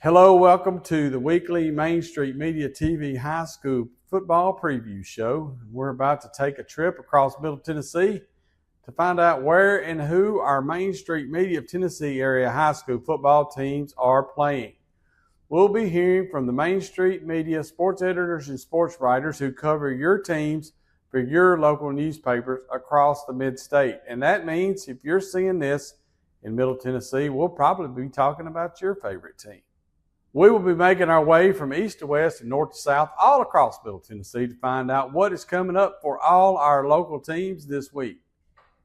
Hello, welcome to the weekly Main Street Media TV High School football preview show. We're about to take a trip across Middle Tennessee to find out where and who our Main Street Media of Tennessee area high school football teams are playing. We'll be hearing from the Main Street Media sports editors and sports writers who cover your teams for your local newspapers across the mid-state. And that means if you're seeing this in Middle Tennessee, we'll probably be talking about your favorite team. We will be making our way from east to west and north to south all across Middle Tennessee to find out what is coming up for all our local teams this week.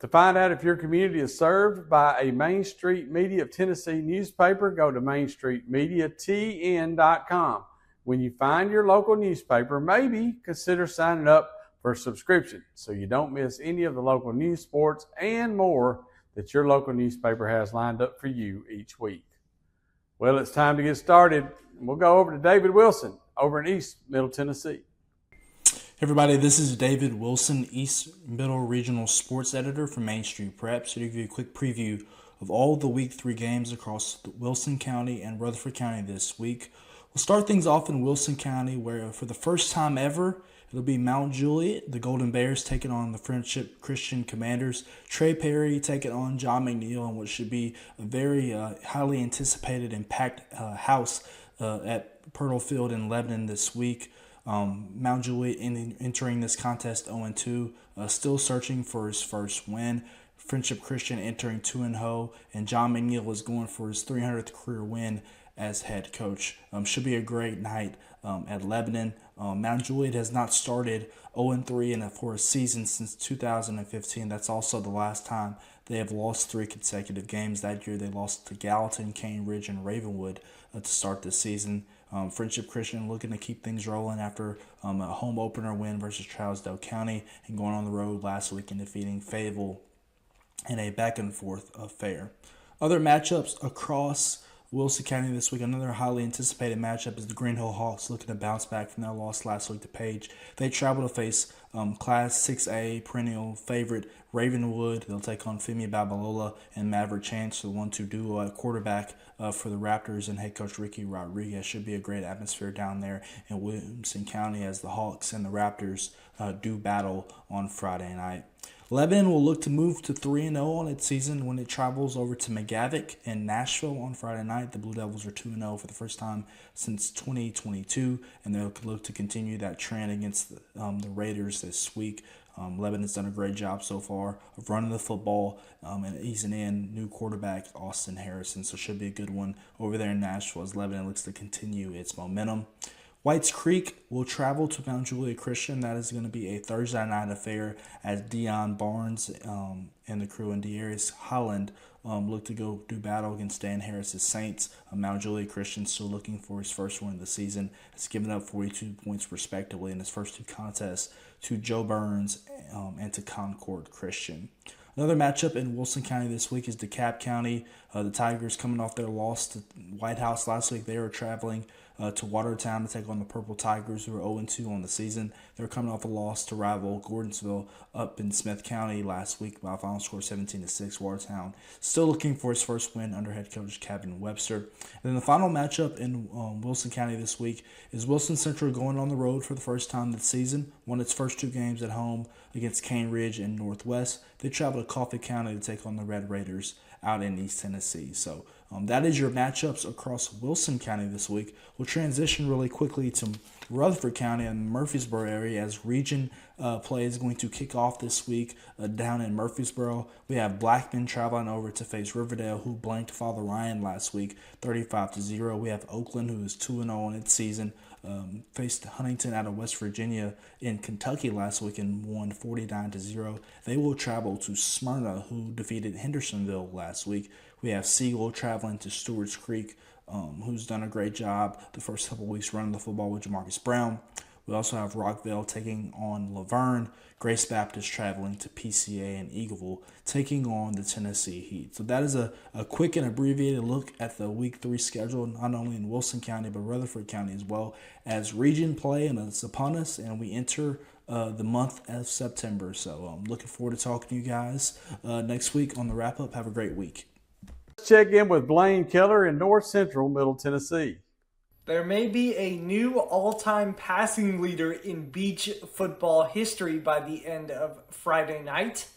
To find out if your community is served by a Main Street Media of Tennessee newspaper, go to mainstreetmediatn.com. When you find your local newspaper, maybe consider signing up for a subscription so you don't miss any of the local news, sports, and more that your local newspaper has lined up for you each week. Well, it's time to get started. We'll go over to David Wilson over in East Middle Tennessee. Hey everybody, this is David Wilson, East Middle Regional Sports Editor for Main Street Prep. So to give you a quick preview of all the Week 3 games across Wilson County and Rutherford County this week. We'll start things off in Wilson County where for the first time ever, it'll be Mount Juliet, the Golden Bears taking on the Friendship Christian Commanders. Trey Perry taking on John McNeil in what should be a very highly anticipated and packed house at Pirtle Field in Lebanon this week. Mount Juliet entering this contest 0-2, still searching for his first win. Friendship Christian entering 2-0, and John McNeil is going for his 300th career win as head coach. Should be a great night at Lebanon. Mount Juliet has not started 0-3 for a season since 2015. That's also the last time they have lost 3 consecutive games. That year they lost to Gallatin, Cane Ridge, and Ravenwood to start the season. Friendship Christian looking to keep things rolling after a home opener win versus Trousdale County and going on the road last week and defeating Fayetteville in a back-and-forth affair. Other matchups across Wilson County this week, another highly anticipated matchup is the Green Hill Hawks looking to bounce back from their loss last week to Page. They travel to face Class 6A perennial favorite Ravenwood. They'll take on Femi Babalola and Maverick Chance, the 1-2 duo at quarterback for the Raptors, and head coach Ricky Rodriguez. Should be a great atmosphere down there in Wilson County as the Hawks and the Raptors do battle on Friday night. Lebanon will look to move to 3-0 on its season when it travels over to McGavock and Nashville on Friday night. The Blue Devils are 2-0 for the first time since 2022, and they'll look to continue that trend against the Raiders this week. Lebanon's done a great job so far of running the football and easing in new quarterback Austin Harrison, so should be a good one over there in Nashville as Lebanon looks to continue its momentum. Whites Creek will travel to Mount Juliet Christian. That is going to be a Thursday night affair as Dion Barnes and the crew and Darius Holland look to go do battle against Dan Harris's Saints. Mount Juliet Christian still looking for his first win of the season. Has given up 42 points respectively in his first 2 contests to Joe Burns and to Concord Christian. Another matchup in Wilson County this week is DeKalb County. The Tigers coming off their loss to White House last week. They were traveling to Watertown to take on the Purple Tigers, who are 0-2 on the season. They were coming off a loss to rival Gordonsville up in Smith County last week by a final score 17-6. Watertown still looking for his first win under head coach Kevin Webster. And then the final matchup in Wilson County this week is Wilson Central going on the road for the first time this season. Won its first 2 games at home against Cane Ridge and Northwest. They travel to Coffee County to take on the Red Raiders out in East Tennessee. So that is your matchups across Wilson County this week. We'll transition really quickly to Rutherford County and Murfreesboro area as region play is going to kick off this week down in Murfreesboro. We have Blackman traveling over to face Riverdale, who blanked Father Ryan last week 35-0. We have Oakland, who is 2-0 on its season. Faced Huntington out of West Virginia in Kentucky last week and won 49-0. They will travel to Smyrna, who defeated Hendersonville last week. We have Siegel traveling to Stewart's Creek, who's done a great job the first couple weeks running the football with Jamarcus Brown. We also have Rockville taking on Laverne. Grace Baptist traveling to PCA and Eagleville, taking on the Tennessee Heat. So that is a quick and abbreviated look at the Week 3 schedule, not only in Wilson County, but Rutherford County as well as region play, and it's upon us, and we enter the month of September. So I'm looking forward to talking to you guys next week on the wrap-up. Have a great week. Let's check in with Blaine Kellar in North Central Middle Tennessee. There may be a new all-time passing leader in beach football history by the end of Friday night.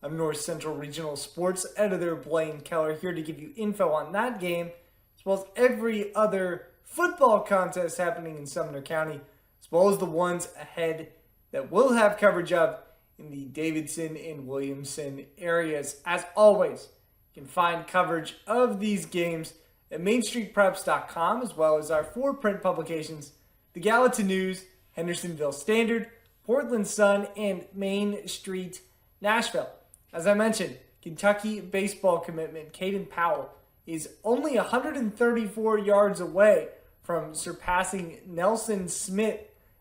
I'm North Central Regional Sports Editor Blaine Kellar here to give you info on that game, as well as every other football contest happening in Sumner County, as well as the ones ahead that we'll have coverage of in the Davidson and Williamson areas. As always, you can find coverage of these games at MainStreetPreps.com, as well as our 4 print publications, the Gallatin News, Hendersonville Standard, Portland Sun, and Main Street Nashville. As I mentioned, Kentucky baseball commitment Caden Powell is only 134 yards away from surpassing Nelson Smith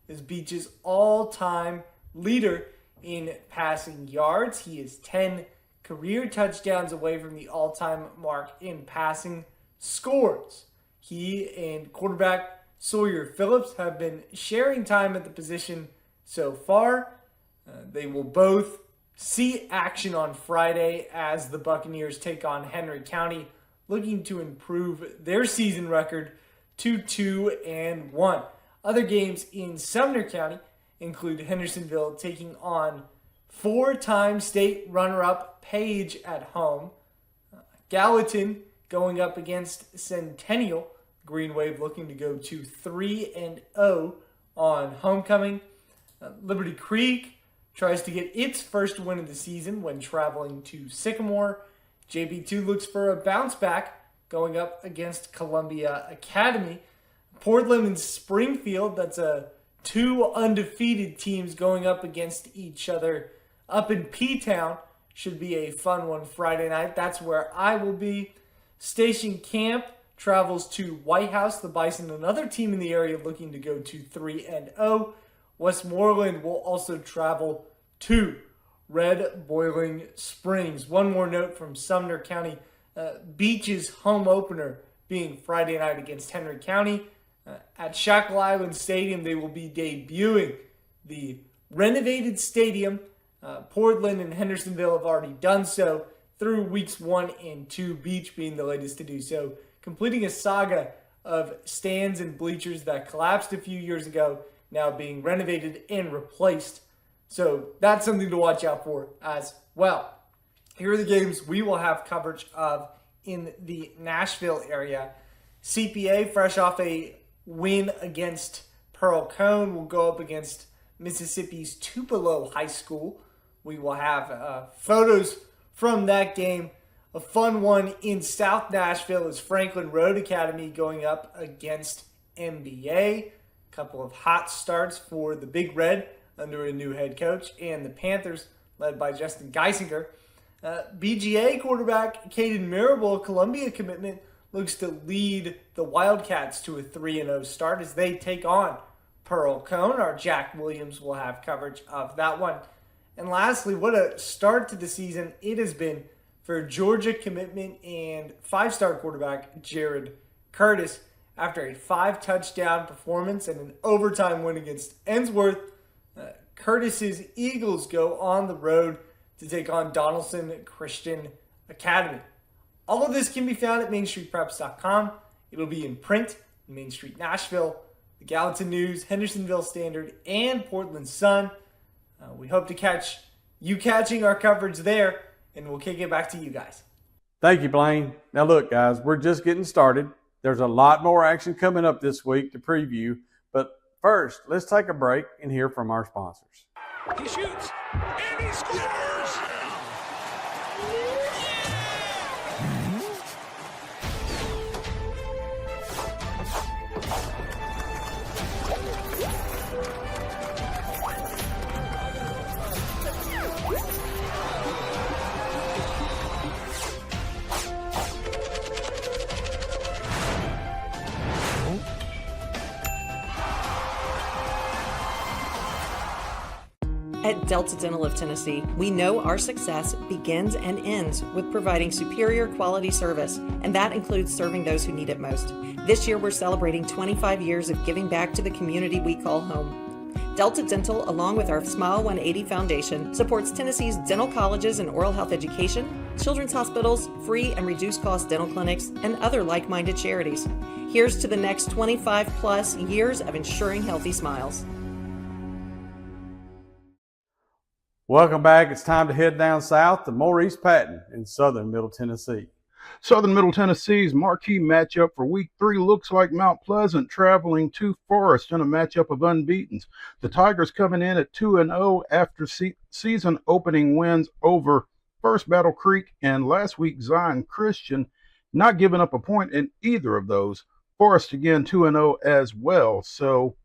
as Beach's all-time leader in passing yards. He is 10 career touchdowns away from the all-time mark in passing scores. He and quarterback Sawyer Phillips have been sharing time at the position so far. They will both see action on Friday as the Buccaneers take on Henry County, looking to improve their season record to 2-1. Other games in Sumner County include Hendersonville taking on 4-time state runner-up Page at home, Gallatin going up against Centennial, Green Wave looking to go to 3-0 on homecoming. Liberty Creek tries to get its first win of the season when traveling to Sycamore. JB2 looks for a bounce back going up against Columbia Academy. Portland and Springfield, that's 2 undefeated teams going up against each other up in P-Town. Should be a fun one Friday night. That's where I will be. Station Camp travels to White House, the Bison, another team in the area looking to go to 3-0. Westmoreland will also travel to Red Boiling Springs. One more note from Sumner County. Beach's home opener being Friday night against Henry County. At Shackle Island Stadium, they will be debuting the renovated stadium. Portland and Hendersonville have already done so through weeks 1 and 2, Beach being the latest to do so, completing a saga of stands and bleachers that collapsed a few years ago, now being renovated and replaced. So that's something to watch out for as well. Here are the games we will have coverage of in the Nashville area. CPA, fresh off a win against Pearl Cone, will go up against Mississippi's Tupelo High School. We will have photos from that game. A fun one in South Nashville is Franklin Road Academy going up against MBA. A couple of hot starts for the Big Red under a new head coach, and the Panthers led by Justin Geisinger. BGA quarterback Caden Marable, Columbia commitment, looks to lead the Wildcats to a 3-0 start as they take on Pearl Cone. Our Jack Williams will have coverage of that one. And lastly, what a start to the season it has been for Georgia commitment and 5-star quarterback Jared Curtis. After a 5-touchdown performance and an overtime win against Ensworth, Curtis's Eagles go on the road to take on Donaldson Christian Academy. All of this can be found at MainStreetPreps.com. It'll be in print in Main Street Nashville, the Gallatin News, Hendersonville Standard, and Portland Sun. We hope to catch you catching our coverage there, and we'll kick it back to you guys. Thank you, Blaine. Now look, guys, we're just getting started. There's a lot more action coming up this week to preview, but first, let's take a break and hear from our sponsors. He shoots, and he scores! At Delta Dental of Tennessee, we know our success begins and ends with providing superior quality service, and that includes serving those who need it most. This year, we're celebrating 25 years of giving back to the community we call home. Delta Dental, along with our Smile 180 Foundation, supports Tennessee's dental colleges and oral health education, children's hospitals, free and reduced cost dental clinics, and other like-minded charities. Here's to the next 25 plus years of ensuring healthy smiles. Welcome back. It's time to head down south to Maurice Patton in southern Middle Tennessee. Southern Middle Tennessee's marquee matchup for Week 3 looks like Mount Pleasant traveling to Forest in a matchup of unbeatens. The Tigers coming in at 2-0 after season opening wins over First Battle Creek and last week Zion Christian, not giving up a point in either of those. Forest again 2-0 as well. So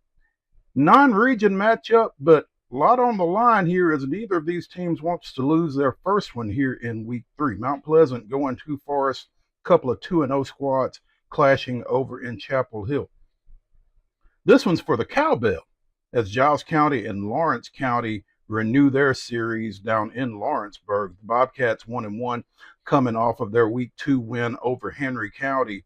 non-region matchup, but a lot on the line here as neither of these teams wants to lose their first one here in Week 3. Mount Pleasant going to Forest, a couple of 2-0 squads clashing over in Chapel Hill. This one's for the Cowbell as Giles County and Lawrence County renew their series down in Lawrenceburg. The Bobcats 1-1 coming off of their Week 2 win over Henry County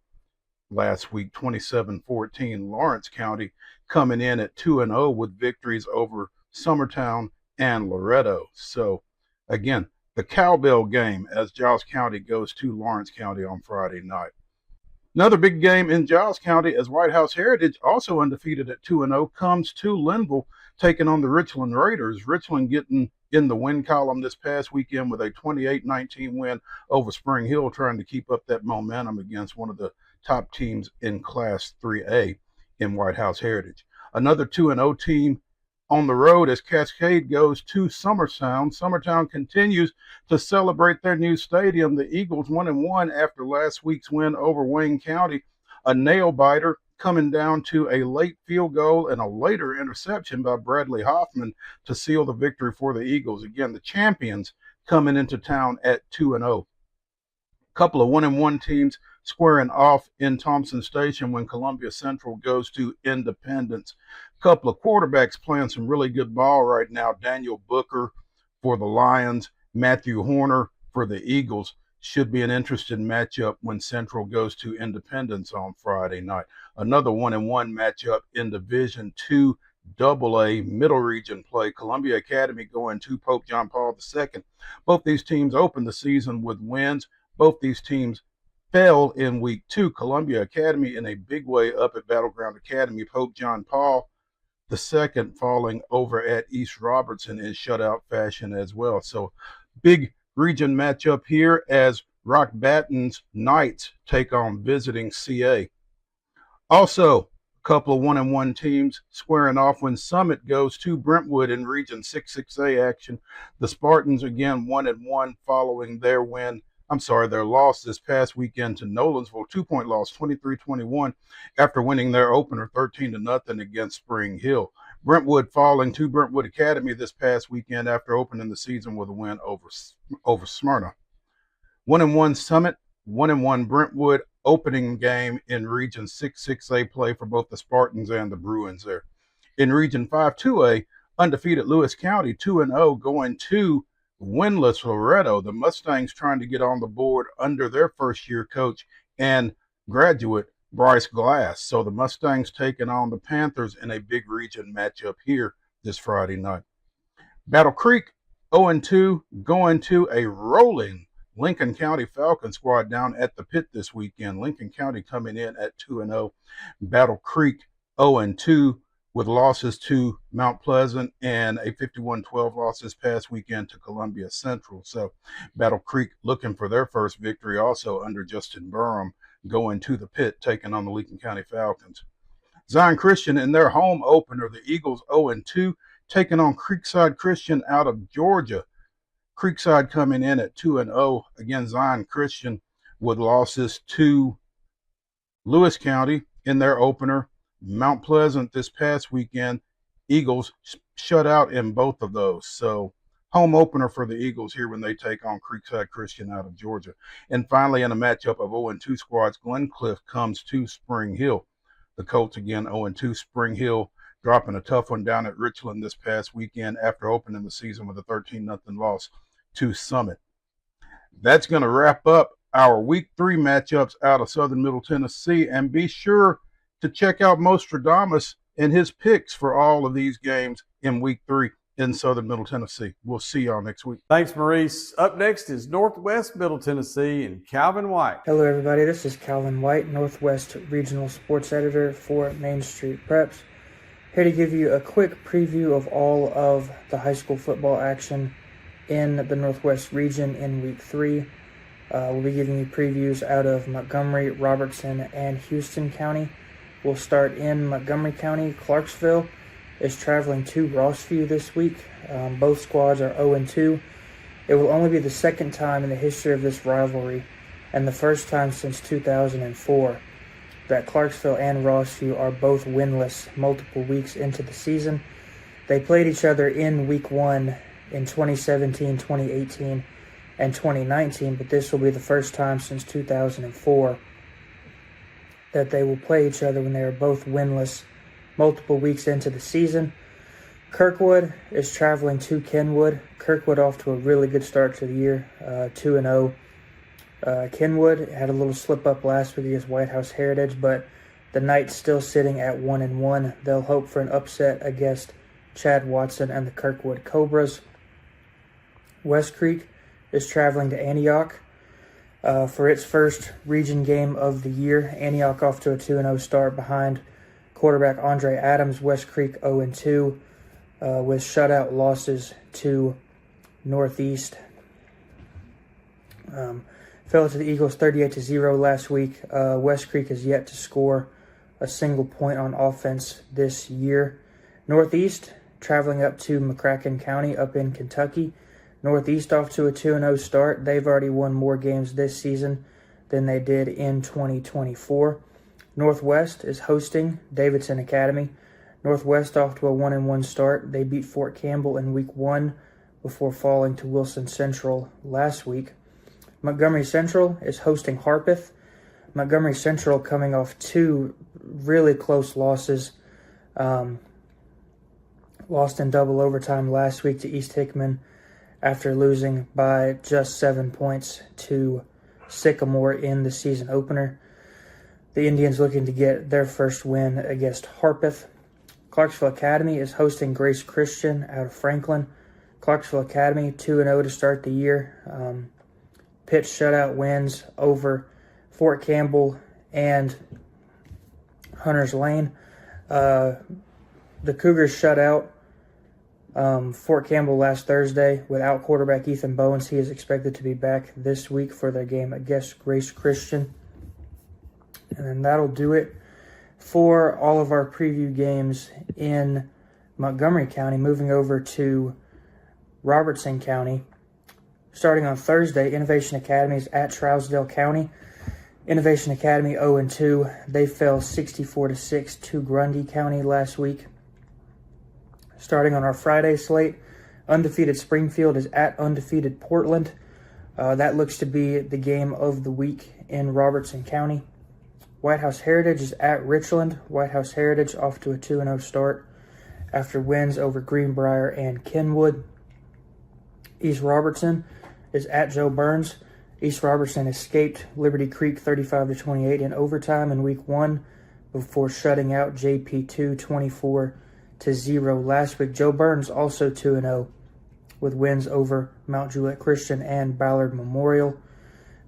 last week, 27-14. Lawrence County coming in at 2-0 with victories over Summertown and Loretto. So again, the Cowbell game as Giles County goes to Lawrence County on Friday night. Another big game in Giles County as White House Heritage, also undefeated at 2-0, comes to Linville taking on the Richland Raiders. Richland getting in the win column this past weekend with a 28-19 win over Spring Hill, trying to keep up that momentum against one of the top teams in Class 3A in White House Heritage. Another 2-0 team on the road as Cascade goes to Summertown. Summertown continues to celebrate their new stadium. The Eagles 1-1 after last week's win over Wayne County. A nail-biter coming down to a late field goal and a later interception by Bradley Hoffman to seal the victory for the Eagles. Again, the champions coming into town at 2-0. Couple of 1-1 teams squaring off in Thompson Station when Columbia Central goes to Independence. Couple of quarterbacks playing some really good ball right now. Daniel Booker for the Lions, Matthew Horner for the Eagles. Should be an interesting matchup when Central goes to Independence on Friday night. Another 1-1 matchup in Division II AA Middle Region play. Columbia Academy going to Pope John Paul II. Both these teams opened the season with wins. Both these teams fell in Week 2. Columbia Academy in a big way up at Battleground Academy. Pope John Paul II falling over at East Robertson in shutout fashion as well. So big region matchup here as Rock Batten's Knights take on visiting CA. Also, a couple of 1-1 teams squaring off when Summit goes to Brentwood in Region 6-6A action. The Spartans again 1-1 following their loss this past weekend to Nolensville, 2-point loss, 23-21, after winning their opener 13-0 against Spring Hill. Brentwood falling to Brentwood Academy this past weekend after opening the season with a win over Smyrna. 1-1 Summit, 1-1 Brentwood, opening game in Region 6-6A play for both the Spartans and the Bruins there. In Region 5-2A, undefeated Lewis County, 2-0, going to winless Loretto. The Mustangs trying to get on the board under their first-year coach and graduate Bryce Glass. So the Mustangs taking on the Panthers in a big region matchup here this Friday night. Battle Creek 0-2 going to a rolling Lincoln County Falcon squad down at the pit this weekend. Lincoln County coming in at 2-0. Battle Creek 0-2 with losses to Mount Pleasant and a 51-12 loss this past weekend to Columbia Central. So Battle Creek looking for their first victory also under Justin Burham, going to the pit, taking on the Lincoln County Falcons. Zion Christian in their home opener, the Eagles 0-2, taking on Creekside Christian out of Georgia. Creekside coming in at 2-0. Again, Zion Christian with losses to Lewis County in their opener. Mount Pleasant this past weekend, Eagles shut out in both of those. So home opener for the Eagles here when they take on Creekside Christian out of Georgia. And finally, in a matchup of 0-2 squads, Glencliff comes to Spring Hill. The Colts again 0-2. Spring Hill dropping a tough one down at Richland this past weekend after opening the season with a 13-0 loss to Summit. That's going to wrap up our Week 3 matchups out of Southern Middle Tennessee. And be sure to check out Mostradamus and his picks for all of these games in Week 3 in Southern Middle Tennessee. We'll see y'all next week. Thanks, Maurice. Up next is Northwest Middle Tennessee and Calvin White. Hello, everybody. This is Calvin White, Northwest Regional Sports Editor for Main Street Preps. Here to give you a quick preview of all of the high school football action in the Northwest region in Week 3. We'll be giving you previews out of Montgomery, Robertson, and Houston County. We'll start in Montgomery County. Clarksville is traveling to Rossview this week. Both squads are 0-2. It will only be the second time in the history of this rivalry, and the first time since 2004, that Clarksville and Rossview are both winless multiple weeks into the season. They played each other in Week 1 in 2017, 2018, and 2019, but this will be the first time since 2004 that they will play each other when they are both winless multiple weeks into the season. Kirkwood is traveling to Kenwood. Kirkwood off to a really good start to the year, 2-0. Kenwood had a little slip up last week against White House Heritage, but the Knights still sitting at 1-1. They'll hope for an upset against Chad Watson and the Kirkwood Cobras. West Creek is traveling to Antioch for its first region game of the year. Antioch off to a 2-0 start behind quarterback Andre Adams. West Creek 0-2 with shutout losses to Northeast. Fell to the Eagles 38-0 last week. West Creek has yet to score a single point on offense this year. Northeast traveling up to McCracken County up in Kentucky. Northeast off to a 2-0 start. They've already won more games this season than they did in 2024. Northwest is hosting Davidson Academy. Northwest off to a 1-1 start. They beat Fort Campbell in Week 1 before falling to Wilson Central last week. Montgomery Central is hosting Harpeth. Montgomery Central coming off two really close losses. Lost in double overtime last week to East Hickman after losing by just 7 points to Sycamore in the season opener. The Indians looking to get their first win against Harpeth. Clarksville Academy is hosting Grace Christian out of Franklin. Clarksville Academy 2-0 to start the year. Pitch shutout wins over Fort Campbell and Hunters Lane. The Cougars shut out Fort Campbell last Thursday without quarterback Ethan Bowens. He is expected to be back this week for their game against Grace Christian. And then that'll do it for all of our preview games in Montgomery County. Moving over to Robertson County. Starting on Thursday, Innovation Academy is at Trousdale County. Innovation Academy 0-2. They fell 64-6 to Grundy County last week. Starting on our Friday slate, undefeated Springfield is at undefeated Portland. That looks to be the game of the week in Robertson County. White House Heritage is at Richland. White House Heritage off to a 2-0 start after wins over Greenbrier and Kenwood. East Robertson is at Joe Burns. East Robertson escaped Liberty Creek 35-28 in overtime in Week 1 before shutting out JP2 24-0 last week. Joe Burns also 2-0 with wins over Mount Juliet Christian and Ballard Memorial.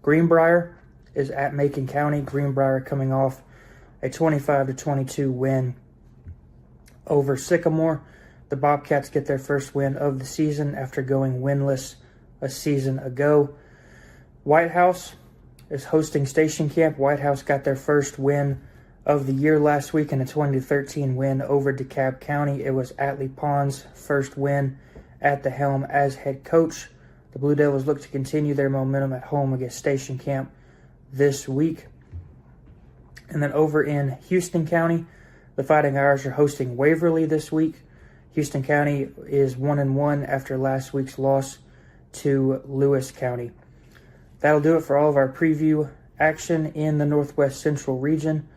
Greenbrier is at Macon County. Greenbrier coming off a 25-22 win over Sycamore. The Bobcats get their first win of the season after going winless a season ago. White House is hosting Station Camp. White House got their first win of the year last week in a 20-13 win over DeKalb County. It was Atlee Pond's first win at the helm as head coach. The Blue Devils look to continue their momentum at home against Station Camp this week. And then over in Houston County, the Fighting Irish are hosting Waverly this week. Houston County is 1-1 after last week's loss to Lewis County. That'll do it for all of our preview action in the Northwest Central region.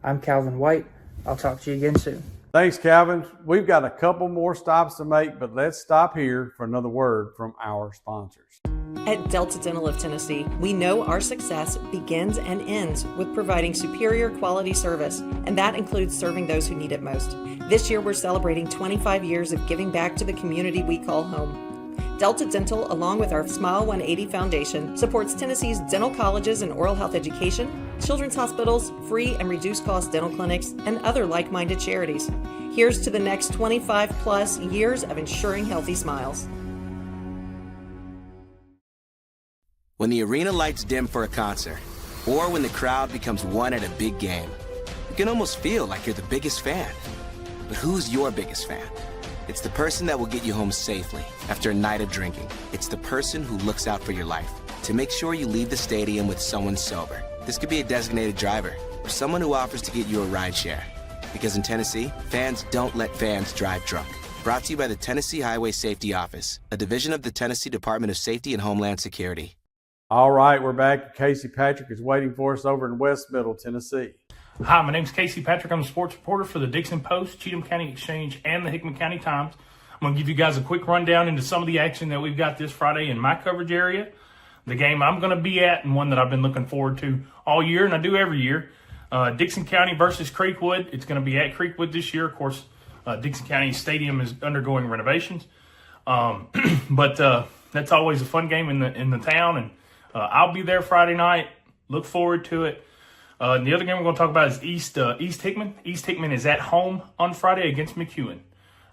I'm Calvin White. I'll talk to you again soon. Thanks, Calvin. We've got a couple more stops to make, but let's stop here for another word from our sponsors. At Delta Dental of Tennessee, we know our success begins and ends with providing superior quality service, and that includes serving those who need it most. This year, we're celebrating 25 years of giving back to the community we call home. Delta Dental, along with our Smile 180 Foundation, supports Tennessee's dental colleges and oral health education, children's hospitals, free and reduced cost dental clinics, and other like-minded charities. Here's to the next 25 plus years of ensuring healthy smiles. When the arena lights dim for a concert, or when the crowd becomes one at a big game, you can almost feel like you're the biggest fan. But who's your biggest fan? It's the person that will get you home safely after a night of drinking. It's the person who looks out for your life to make sure you leave the stadium with someone sober. This could be a designated driver or someone who offers to get you a ride share. Because in Tennessee, fans don't let fans drive drunk. Brought to you by the Tennessee Highway Safety Office, a division of the Tennessee Department of Safety and Homeland Security. All right, we're back. Casey Patrick is waiting for us over in West Middle, Tennessee. Hi, my name's Casey Patrick. I'm a sports reporter for the Dixon Post, Cheatham County Exchange, and the Hickman County Times. I'm going to give you guys a quick rundown into some of the action that we've got this Friday in my coverage area. The game I'm going to be at, and one that I've been looking forward to all year, and I do every year, Dixon County versus Creekwood. It's going to be at Creekwood this year. Of course, Dixon County Stadium is undergoing renovations. But that's always a fun game in the town, and I'll be there Friday night. Look forward to it. And the other game we're going to talk about is East Hickman. East Hickman is at home on Friday against McEwen.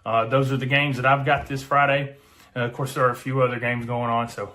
Those are the games that I've got this Friday. Of course, there are a few other games going on. So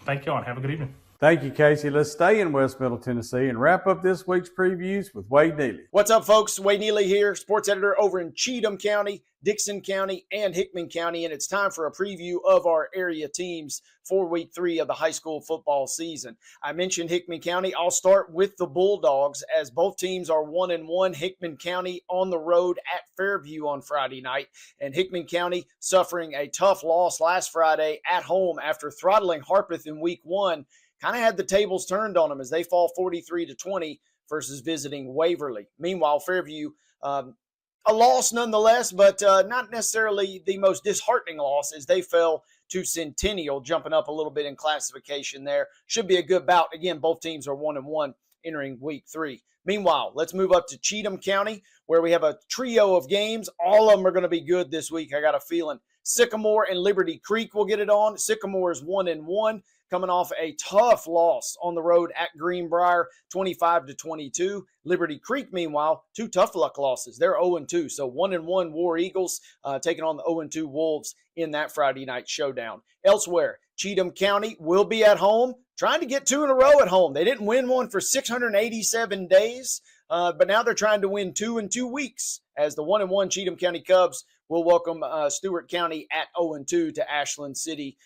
thank you all and have a good evening. Thank you, Casey. Let's stay in West Middle Tennessee and wrap up this week's previews with Wade Neely. What's up, folks? Wade Neely here, sports editor over in Cheatham County, Dixon County, and Hickman County, and it's time for a preview of our area teams for Week 3 of the high school football season. I mentioned Hickman County. I'll start with the Bulldogs, as both teams are 1-1. Hickman County on the road at Fairview on Friday night, and Hickman County suffering a tough loss last Friday at home after throttling Harpeth in Week 1. Kind of had the tables turned on them as they fall 43-20 versus visiting Waverly. Meanwhile, Fairview, a loss nonetheless, but not necessarily the most disheartening loss as they fell to Centennial, jumping up a little bit in classification there. Should be a good bout. Again, both teams are 1-1 entering Week 3. Meanwhile, let's move up to Cheatham County, where we have a trio of games. All of them are going to be good this week, I got a feeling. Sycamore and Liberty Creek will get it on. Sycamore is 1-1. Coming off a tough loss on the road at Greenbrier, 25-22. Liberty Creek, meanwhile, two tough luck losses. They're 0-2. So 1-1 War Eagles taking on the 0-2 Wolves in that Friday night showdown. Elsewhere, Cheatham County will be at home, trying to get 2 in a row at home. They didn't win one for 687 days, but now they're trying to win 2 in 2 weeks, as the 1-1 Cheatham County Cubs will welcome Stewart County at 0-2 to Ashland City.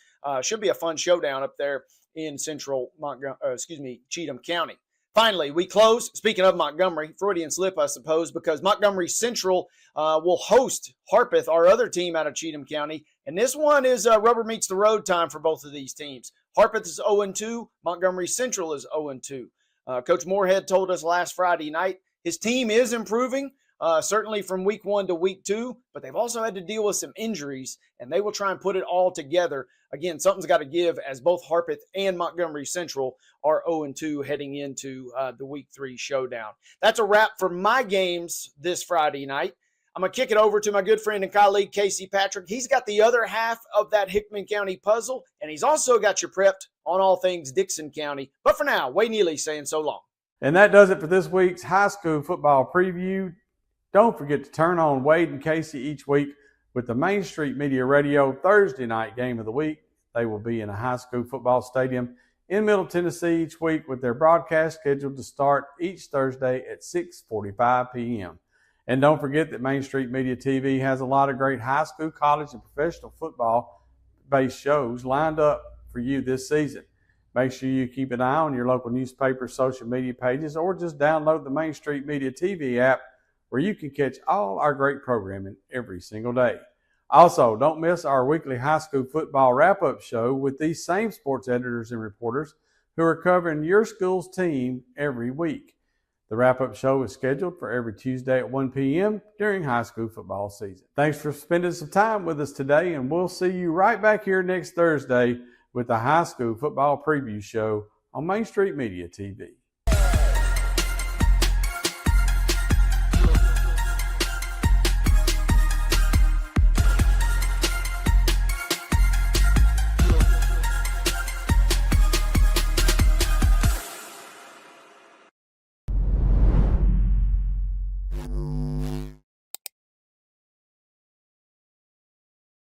Should be a fun showdown up there in Cheatham County. Finally, we close, speaking of Montgomery, Freudian slip, I suppose, because Montgomery Central will host Harpeth, our other team out of Cheatham County. And this one is rubber meets the road time for both of these teams. Harpeth is 0-2. Montgomery Central is 0-2. Coach Moorhead told us last Friday night his team is improving, certainly from Week 1 to Week 2, but they've also had to deal with some injuries, and they will try and put it all together. Again, something's got to give, as both Harpeth and Montgomery Central are 0-2 heading into the Week 3 showdown. That's a wrap for my games this Friday night. I'm going to kick it over to my good friend and colleague, Casey Patrick. He's got the other half of that Hickman County puzzle, and he's also got you prepped on all things Dixon County. But for now, Wade Neely saying so long. And that does it for this week's high school football preview. Don't forget to turn on Wade and Casey each week with the Main Street Media Radio Thursday night game of the week. They will be in a high school football stadium in Middle Tennessee each week, with their broadcast scheduled to start each Thursday at 6:45 p.m. And don't forget that Main Street Media TV has a lot of great high school, college, and professional football-based shows lined up for you this season. Make sure you keep an eye on your local newspaper, social media pages, or just download the Main Street Media TV app, where you can catch all our great programming every single day. Also, don't miss our weekly high school football wrap-up show with these same sports editors and reporters who are covering your school's team every week. The wrap-up show is scheduled for every Tuesday at 1 p.m. during high school football season. Thanks for spending some time with us today, and we'll see you right back here next Thursday with the high school football preview show on Main Street Media TV.